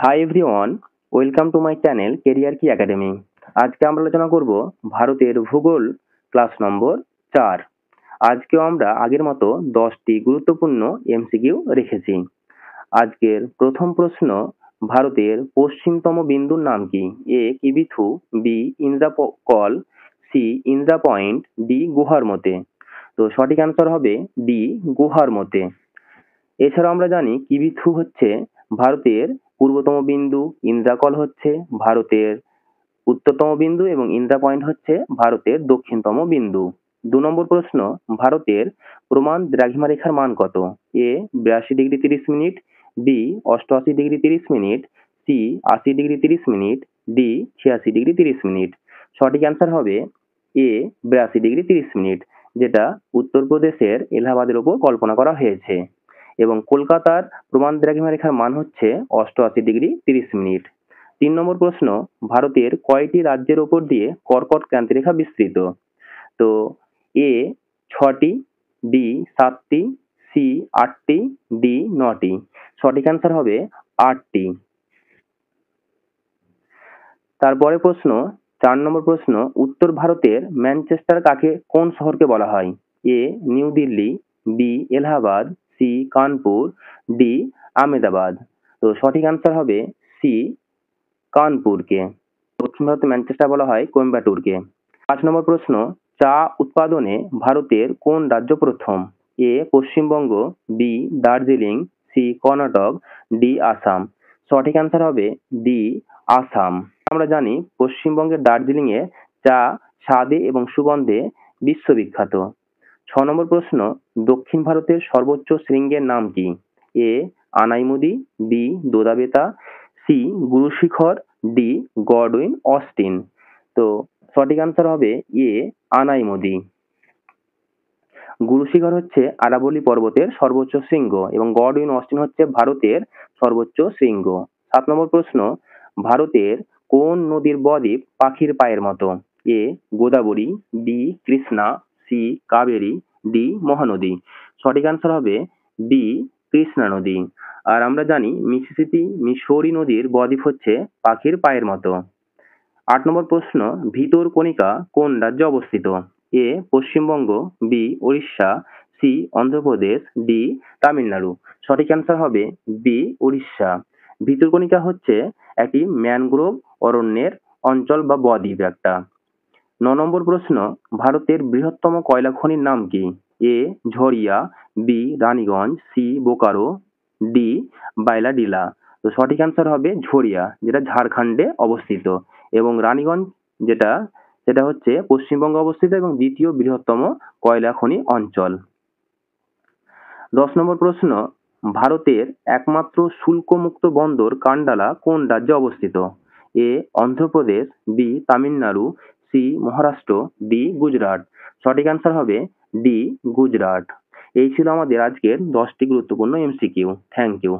Hi everyone, welcome to my channel career কি academy. আজকে আমরা আলোচনা করব ভারতের ভূগোল ক্লাস নম্বর 4। আজকেও আমরা আগের মতো 10টি গুরুত্বপূর্ণ এমসিকিউ রেখেছি। আজকের প্রথম প্রশ্ন, ভারতের পশ্চিমতম বিন্দুর নাম কি? A Kibithu, B Indira Col, C Indira point, D Guhar Moti. তো সঠিক অ্যান্সার হবে ডি গুহার মতে। এছাড়াও আমরা জানি কিবিথু হচ্ছে ভারতের পূর্বতম বিন্দু, ইন্দ্রাকল হচ্ছে ভারতের উত্তরতম বিন্দু এবং ইন্দ্রা পয়েন্ট হচ্ছে ভারতের দক্ষিণতম বিন্দু। 2 নম্বর প্রশ্ন, ভারতের প্রমাণ দ্রাঘিমারেখার মান কত? A 82 degree 30 minute, B 88 degree 30 minute, C 80 degree 30 minute, D 86 degree 30 minute. সঠিক অ্যান্সার হবে এ 82 ডিগ্রি 30 মিনিট, যেটা উত্তরপ্রদেশের এলাহাবাদের উপর কল্পনা করা হয়েছে। এবং কলকাতার প্রমাণ দ্রাঘিমারেখার মান হচ্ছে 88 ডিগ্রি 30 মিনিট। 3 নম্বর প্রশ্ন, ভারতের কয়টি রাজ্যের ওপর দিয়ে কর্কট ক্রান্তিরেখা বিস্তৃত? তো এ 6টি, বি 7টি, সি 8টি, ডি 9টি। সঠিক অ্যান্সার হবে 8টি। তারপরে প্রশ্ন, 4 নম্বর প্রশ্ন, উত্তর ভারতের ম্যানচেস্টার কোন শহরকে বলা হয়? A New Delhi, B Allahabad, C Kanpur, D Ahmedabad. তো সঠিক অ্যান্সার হবে সি কানপুরকে। দক্ষিণ ভারতে ম্যানচেস্টার বলা হয় কোয়েম্বাটুরকে। 5 নম্বর প্রশ্ন, চা উৎপাদনে ভারতের কোন রাজ্য প্রথম? A Paschimbanga, B Darjeeling, C Karnataka, D Assam. সঠিক অ্যান্সার হবে ডি আসাম। আমরা জানি পশ্চিমবঙ্গের দার্জিলিং এ চা স্বাদে এবং সুগন্ধে বিশ্ববিখ্যাত। 6 নম্বর প্রশ্ন, দক্ষিণ ভারতের সর্বোচ্চ শৃঙ্গের নাম কি? এ আনাইমুদি, বি দোদাবেতা, সি গুরু শিখর, ডি গডউইন অস্টিন। তো সঠিক অ্যান্সার হবে এ আনাইমুদি। গুরু শিখর হচ্ছে আরাবলি পর্বতের সর্বোচ্চ শৃঙ্গ এবং গডউইন অস্টিন হচ্ছে ভারতের সর্বোচ্চ শৃঙ্গ। 7 নম্বর প্রশ্ন, ভারতের কোন নদীর বদ্বীপ পাখির পায়ের মতো? A Godavari, B Krishna, C Kaveri, D Mahanadi. সঠিক অ্যান্সার হবে বি কৃষ্ণা নদী। আর আমরা জানি মিসিসিপি মিসৌরি নদীর বদ্বীপ হচ্ছে পাখির পায়ের মতো। 8 নম্বর প্রশ্ন, ভিতরকণিকা কোন রাজ্যে অবস্থিত? A Paschimbanga, B Orissa, C Andhra Pradesh, D Tamil Nadu. সঠিক অ্যান্সার হবে বি উড়িষ্যা। ভিতরকণিকা হচ্ছে একটি ম্যানগ্রোভ অরণ্যের অঞ্চল বা বদ্বীপ একটা। 9 নম্বর প্রশ্ন, ভারতের বৃহত্তম কয়লা খনির নাম কি? A Jharia, B Raniganj, C Bokaro, D Bailadila. তো সঠিক অ্যান্সার হবে ঝরিয়া, যেটা ঝাড়খণ্ডে অবস্থিত, এবং রানীগঞ্জ সেটা হচ্ছে পশ্চিমবঙ্গে অবস্থিত এবং দ্বিতীয় বৃহত্তম কয়লা খনি অঞ্চল। 10 নম্বর প্রশ্ন, ভারতের একমাত্র শুল্কমুক্ত বন্দর কান্ডালা কোন রাজ্যে অবস্থিত? A Andhra Pradesh, B Tamil Nadu, C Maharashtra, D Gujarat. সঠিক অ্যান্সার হবে ডি গুজরাট। এই ছিল আমাদের আজকের 10টি গুরুত্বপূর্ণ এমসিকিউ। Thank you.